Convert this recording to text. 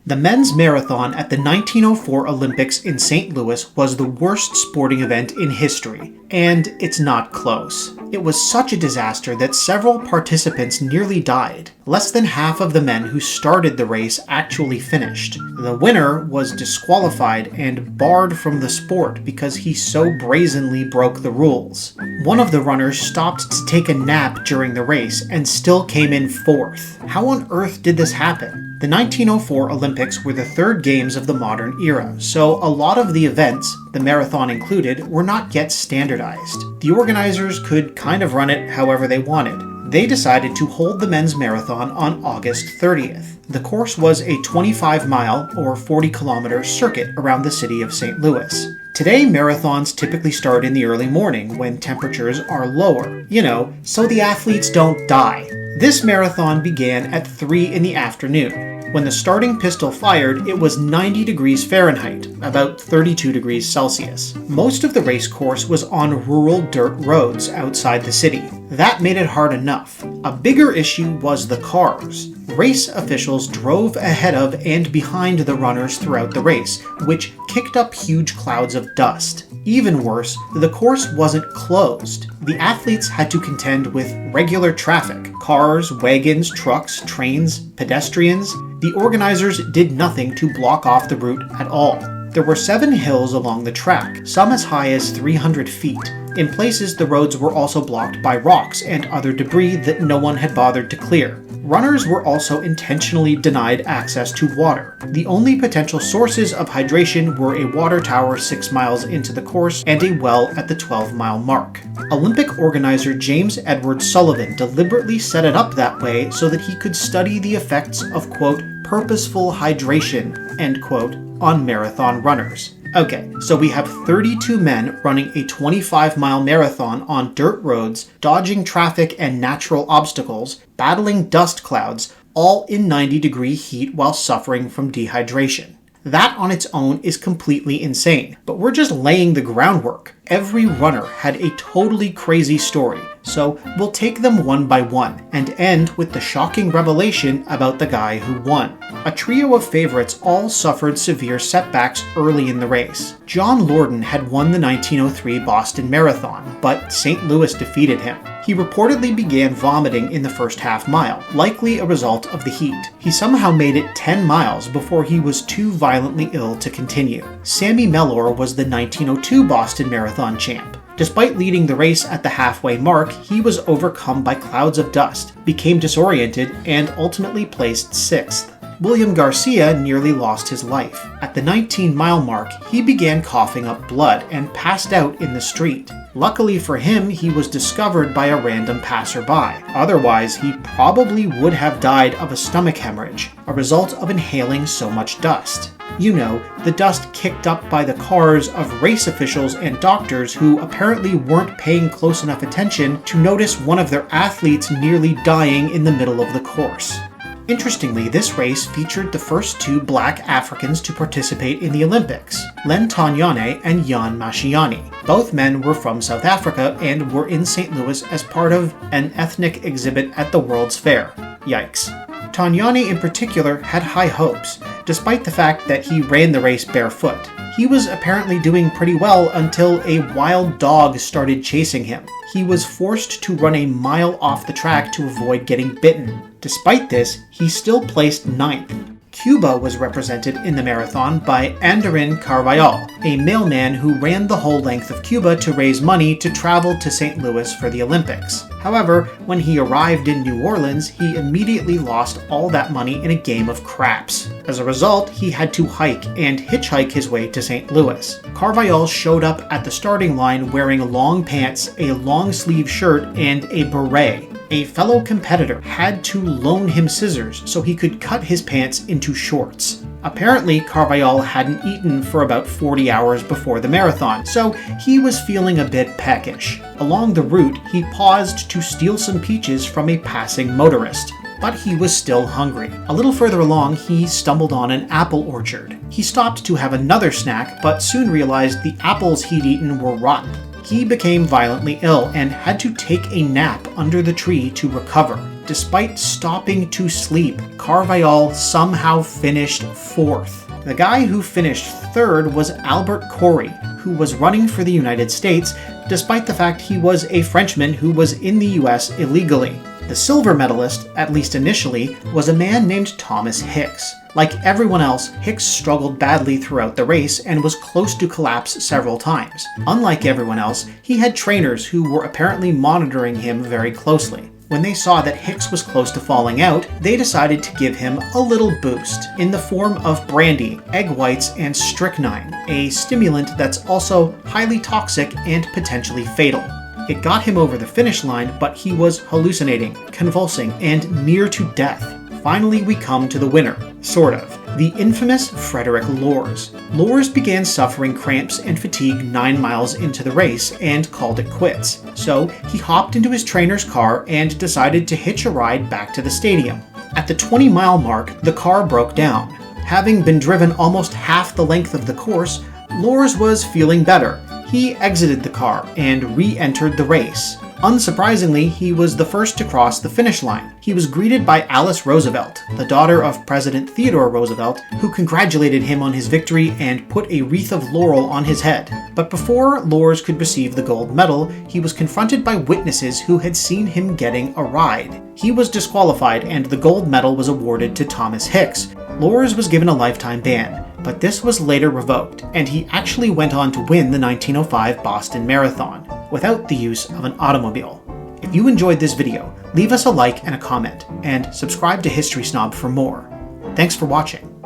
The men's marathon at the 1904 Olympics in St. Louis was the worst sporting event in history, and it's not close. It was such a disaster that several participants nearly died. Less than half of the men who started the race actually finished. The winner was disqualified and barred from the sport because he so brazenly broke the rules. One of the runners stopped to take a nap during the race and still came in fourth. How on earth did this happen? The 1904 Olympics were the third games of the modern era, so a lot of the events, the marathon included, were not yet standardized. The organizers could kind of run it however they wanted. They decided to hold the men's marathon on August 30th. The course was a 25-mile or 40-kilometer circuit around the city of St. Louis. Today, marathons typically start in the early morning when temperatures are lower, so the athletes don't die. This marathon began at 3 in the afternoon. When the starting pistol fired, it was 90 degrees Fahrenheit, about 32 degrees Celsius. Most of the race course was on rural dirt roads outside the city. That made it hard enough. A bigger issue was the cars. Race officials drove ahead of and behind the runners throughout the race, which kicked up huge clouds of dust. Even worse, the course wasn't closed. The athletes had to contend with regular traffic: cars, wagons, trucks, trains, pedestrians. The organizers did nothing to block off the route at all. There were 7 hills along the track, some as high as 300 feet. In places, the roads were also blocked by rocks and other debris that no one had bothered to clear. Runners were also intentionally denied access to water. The only potential sources of hydration were a water tower 6 miles into the course and a well at the 12-mile mark. Olympic organizer James Edward Sullivan deliberately set it up that way so that he could study the effects of, quote, purposeful hydration, end quote, on marathon runners. Okay, so we have 32 men running a 25-mile marathon on dirt roads, dodging traffic and natural obstacles, battling dust clouds, all in 90-degree heat while suffering from dehydration. That on its own is completely insane, but we're just laying the groundwork. Every runner had a totally crazy story, so we'll take them one by one and end with the shocking revelation about the guy who won. A trio of favorites all suffered severe setbacks early in the race. John Lorden had won the 1903 Boston Marathon, but St. Louis defeated him. He reportedly began vomiting in the first half mile, likely a result of the heat. He somehow made it 10 miles before he was too violently ill to continue. Sammy Mellor was the 1902 Boston Marathon champ. Despite leading the race at the halfway mark, he was overcome by clouds of dust, became disoriented, and ultimately placed 6th. William Garcia nearly lost his life. At the 19-mile mark, he began coughing up blood and passed out in the street. Luckily for him, he was discovered by a random passerby. Otherwise, he probably would have died of a stomach hemorrhage, a result of inhaling so much dust. The dust kicked up by the cars of race officials and doctors who apparently weren't paying close enough attention to notice one of their athletes nearly dying in the middle of the course. Interestingly, this race featured the first 2 black Africans to participate in the Olympics, Len Tanyane and Jan Mashiani. Both men were from South Africa and were in St. Louis as part of an ethnic exhibit at the World's Fair. Yikes. Tanyane in particular had high hopes, despite the fact that he ran the race barefoot. He was apparently doing pretty well until a wild dog started chasing him. He was forced to run a mile off the track to avoid getting bitten. Despite this, he still placed 9th. Cuba was represented in the marathon by Andarin Carvajal, a mailman who ran the whole length of Cuba to raise money to travel to St. Louis for the Olympics. However, when he arrived in New Orleans, he immediately lost all that money in a game of craps. As a result, he had to hike and hitchhike his way to St. Louis. Carvajal showed up at the starting line wearing long pants, a long-sleeve shirt, and a beret. A fellow competitor had to loan him scissors so he could cut his pants into shorts. Apparently, Carvajal hadn't eaten for about 40 hours before the marathon, so he was feeling a bit peckish. Along the route, he paused to steal some peaches from a passing motorist. But he was still hungry. A little further along, he stumbled on an apple orchard. He stopped to have another snack, but soon realized the apples he'd eaten were rotten. He became violently ill and had to take a nap under the tree to recover. despite stopping to sleep, Carvajal somehow finished 4th. The guy who finished 3rd was Albert Corey, who was running for the United States, despite the fact he was a Frenchman who was in the US illegally. The silver medalist, at least initially, was a man named Thomas Hicks. Like everyone else, Hicks struggled badly throughout the race and was close to collapse several times. Unlike everyone else, he had trainers who were apparently monitoring him very closely. When they saw that Hicks was close to falling out, they decided to give him a little boost in the form of brandy, egg whites, and strychnine, a stimulant that's also highly toxic and potentially fatal. It got him over the finish line, but he was hallucinating, convulsing, and near to death. Finally, we come to the winner, sort of, the infamous Frederick Lors. Lors began suffering cramps and fatigue 9 miles into the race and called it quits. So he hopped into his trainer's car and decided to hitch a ride back to the stadium. At the 20-mile mark, the car broke down. Having been driven almost half the length of the course, Lors was feeling better. He exited the car and re-entered the race. Unsurprisingly, he was the first to cross the finish line. He was greeted by Alice Roosevelt, the daughter of President Theodore Roosevelt, who congratulated him on his victory and put a wreath of laurel on his head. But before Lors could receive the gold medal, he was confronted by witnesses who had seen him getting a ride. He was disqualified and the gold medal was awarded to Thomas Hicks. Lors was given a lifetime ban, but this was later revoked, and he actually went on to win the 1905 Boston Marathon, without the use of an automobile. If you enjoyed this video, leave us a like and a comment, and subscribe to History Snob for more. Thanks for watching.